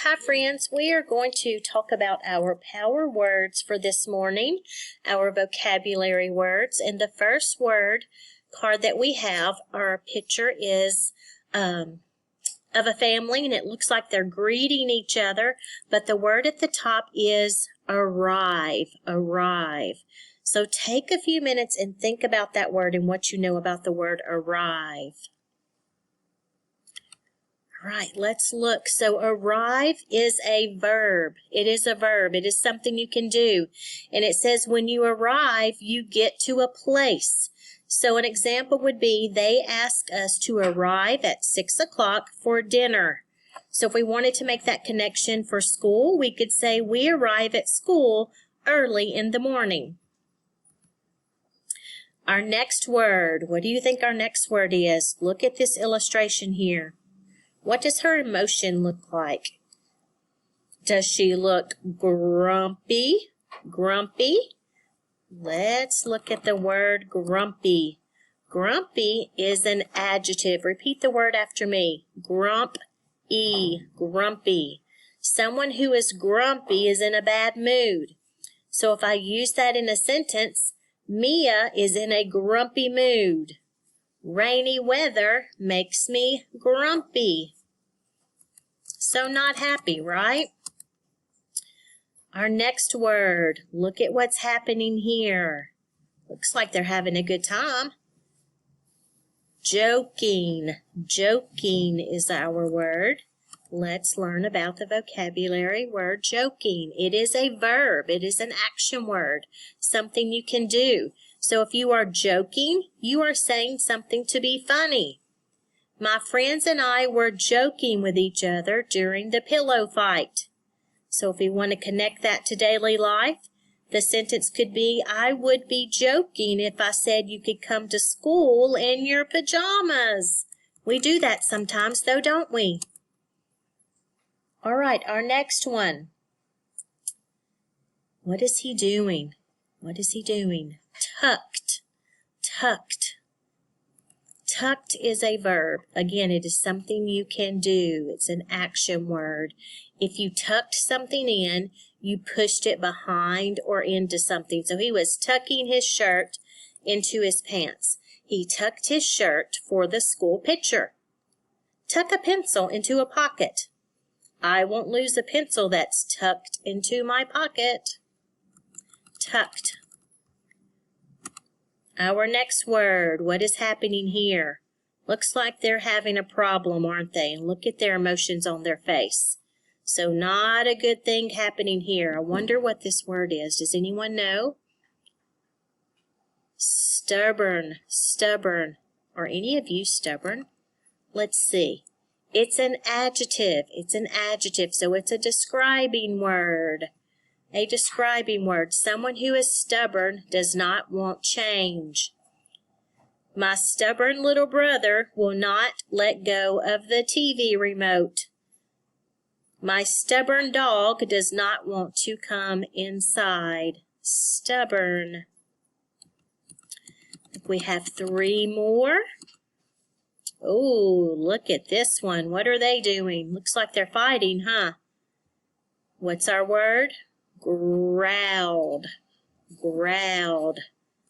Hi friends, we are going to talk about our power words for this morning, our vocabulary words, and the first word card that we have, our picture is of a family and it looks like they're greeting each other, but the word at the top is arrive, arrive. So take a few minutes and think about that word and what you know about the word arrive. All right, let's look. So arrive is a verb. It is a verb. It is something you can do. And it says when you arrive, you get to a place. So an example would be they asked us to arrive at 6 o'clock for dinner. So if we wanted to make that connection for school, we could say we arrive at school early in the morning. Our next word, what do you think our next word is? Look at this illustration here. What does her emotion look like? Does she look grumpy? Grumpy? Let's look at the word grumpy. Grumpy is an adjective. Repeat the word after me. Grump-y, grumpy. Someone who is grumpy is in a bad mood. So if I use that in a sentence, Mia is in a grumpy mood. Rainy weather makes me grumpy. So not happy, right? Our next word, look at what's happening here. Looks like they're having a good time. Joking. Joking is our word. Let's learn about the vocabulary word joking. It is a verb. It is an action word, something you can do. So if you are joking, you are saying something to be funny. My friends and I were joking with each other during the pillow fight. So if we want to connect that to daily life, the sentence could be, I would be joking if I said you could come to school in your pajamas. We do that sometimes though, don't we? All right, our next one. What is he doing? What is he doing? Tucked, tucked. Tucked is a verb. Again, it is something you can do. It's an action word. If you tucked something in, you pushed it behind or into something. So he was tucking his shirt into his pants. He tucked his shirt for the school picture. Tuck a pencil into a pocket. I won't lose a pencil that's tucked into my pocket. Tucked. Our next word, what is happening here? Looks like they're having a problem, aren't they? And look at their emotions on their face. So not a good thing happening here. I wonder what this word is. Does anyone know? Stubborn, stubborn. Are any of you stubborn? Let's see. It's an adjective. It's an adjective, so it's a describing word. A describing word. Someone who is stubborn does not want change. My stubborn little brother will not let go of the TV remote. My stubborn dog does not want to come inside. Stubborn. I think we have 3 more. Oh, look at this one. What are they doing? Looks like they're fighting, huh? What's our word? Growled. Growled.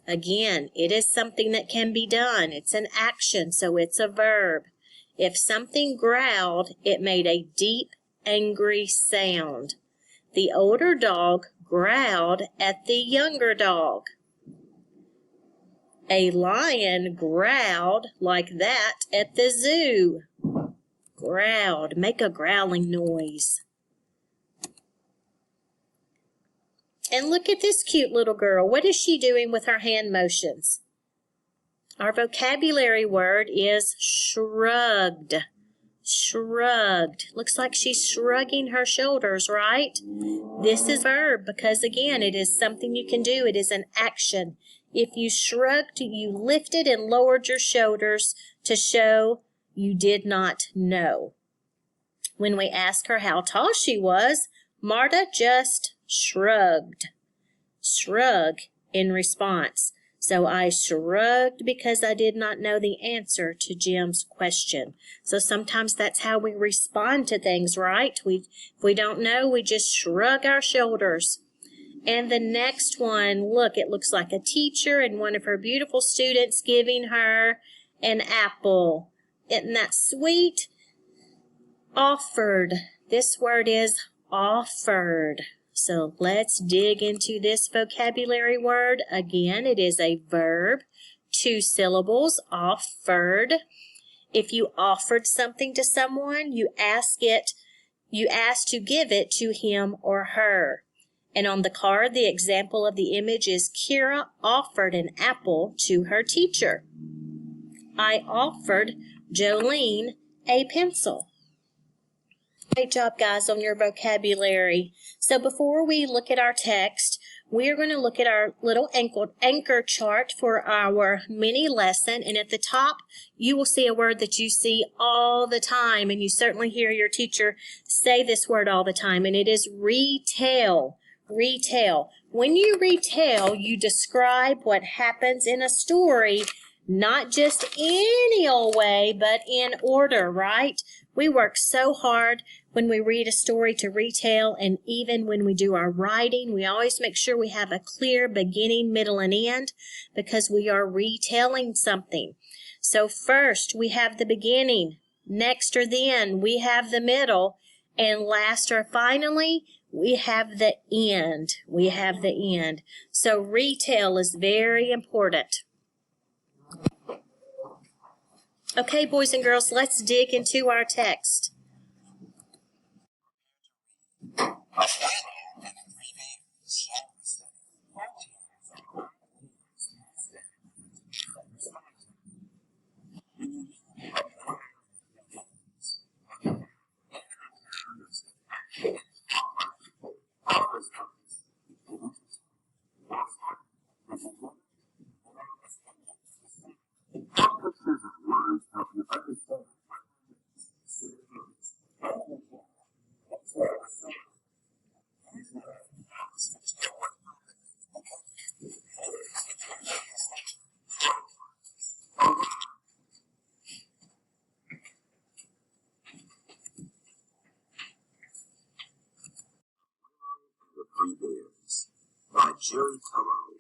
Again, it is something that can be done. It's an action, so it's a verb. If something growled, it made a deep, angry sound. The older dog growled at the younger dog. A lion growled like that at the zoo. Growled. Make a growling noise. And look at this cute little girl. What is she doing with her hand motions? Our vocabulary word is shrugged. Shrugged. Looks like she's shrugging her shoulders, right? This is a verb because, again, it is something you can do. It is an action. If you shrugged, you lifted and lowered your shoulders to show you did not know. When we asked her how tall she was, Marta just shrugged. Shrug in response. So I shrugged because I did not know the answer to Jim's question. So sometimes that's how we respond to things, right? If we don't know, we just shrug our shoulders. And the next one, look, it looks like a teacher and one of her beautiful students giving her an apple. Isn't that sweet? Offered. This word is offered. So let's dig into this vocabulary word. Again, it is a verb, 2 syllables, offered. If you offered something to someone, you ask to give it to him or her. And on the card, the example of the image is Kira offered an apple to her teacher. I offered Jolene a pencil. Great job, guys, on your vocabulary. So before we look at our text, we're going to look at our little anchor chart for our mini lesson. And at the top, you will see a word that you see all the time. And you certainly hear your teacher say this word all the time. And it is retell. Retell. When you retell, you describe what happens in a story, not just any old way, but in order, right? We work so hard when we read a story to retell, and even when we do our writing, we always make sure we have a clear beginning, middle, and end because we are retelling something. So first, we have the beginning. Next or then, we have the middle. And last or finally, we have the end. We have the end. So retell is very important. Okay, boys and girls, let's dig into our text. By Jerry Tullow,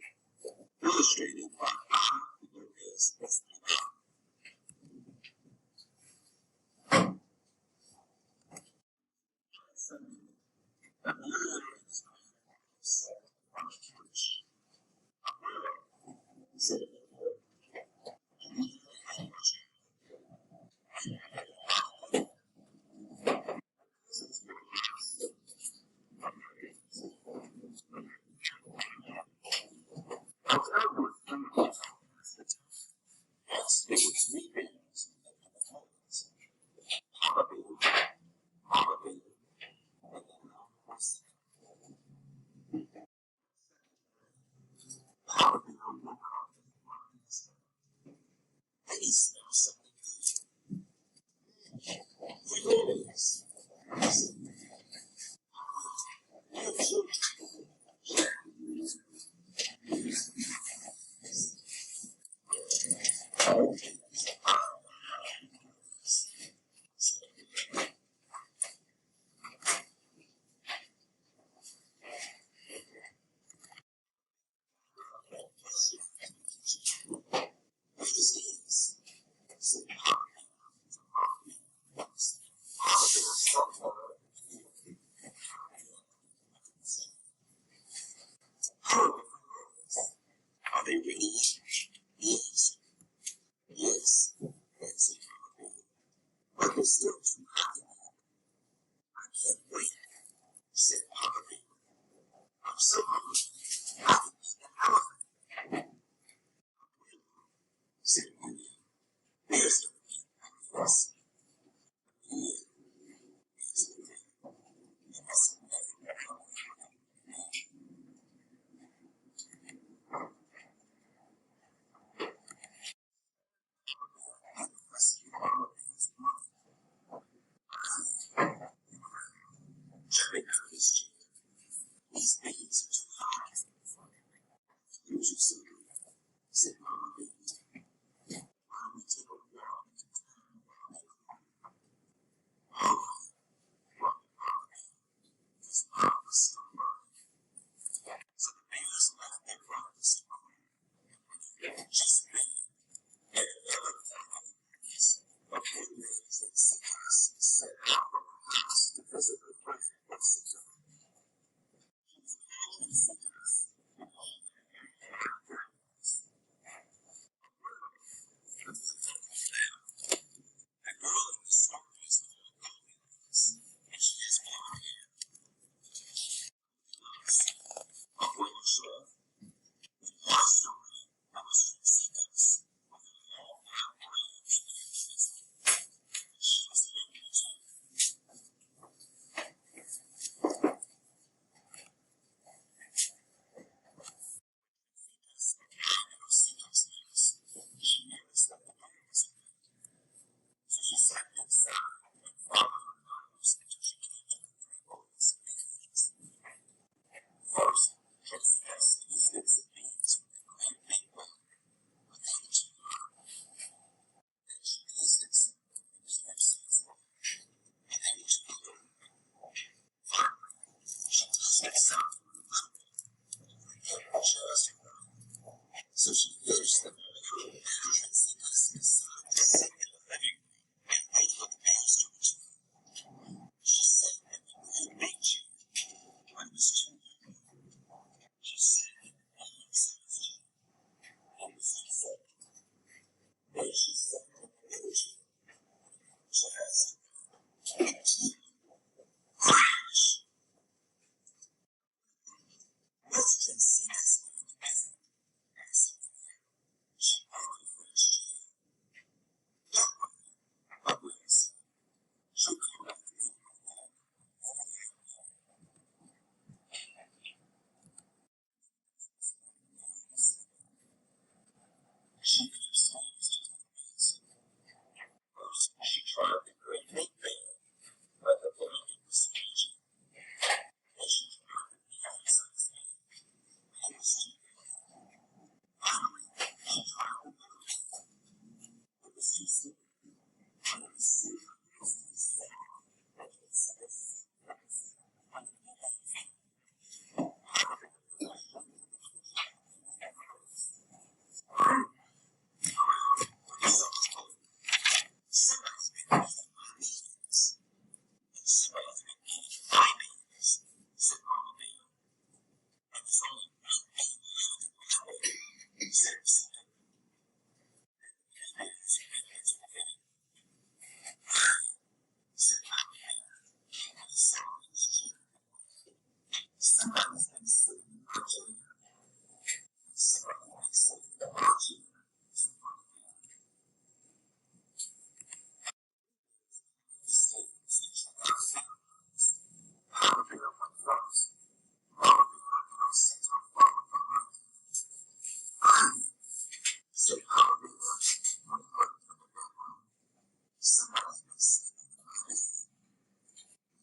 illustrated by Lopez. There were 3 bears in the woods. Papa Bear, Mama Bear, and the little horse. Papa Bear woke up and he smelled something good. Berries. Are they ready? Yes. Yes. That's it. But there's still too hot. I can't wait, said Papa Bear. I'm so hungry. I can eat an elephant. Said William. There's no yes. Jumping out of his chair. These beans are too hot.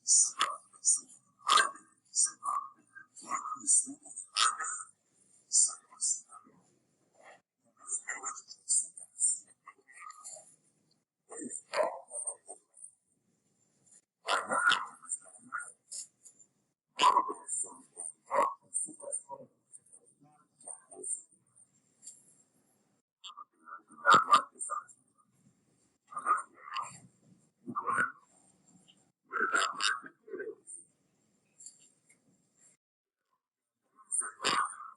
Somebody sleeping in my bed, said Mama Bear. Look who's sleeping in my bed, said Lucy the Bear. You really know what you can see us. They all had a good laugh. By now it was getting late. Mama Bear said they walked to see us home to take care of the guys. Mama Bear did not like this idea. Hello, well, what about my potatoes? Said Mama Bear.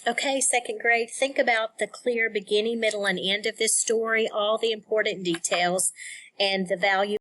Okay, second grade, think about the clear beginning, middle, and end of this story, all the important details, and the value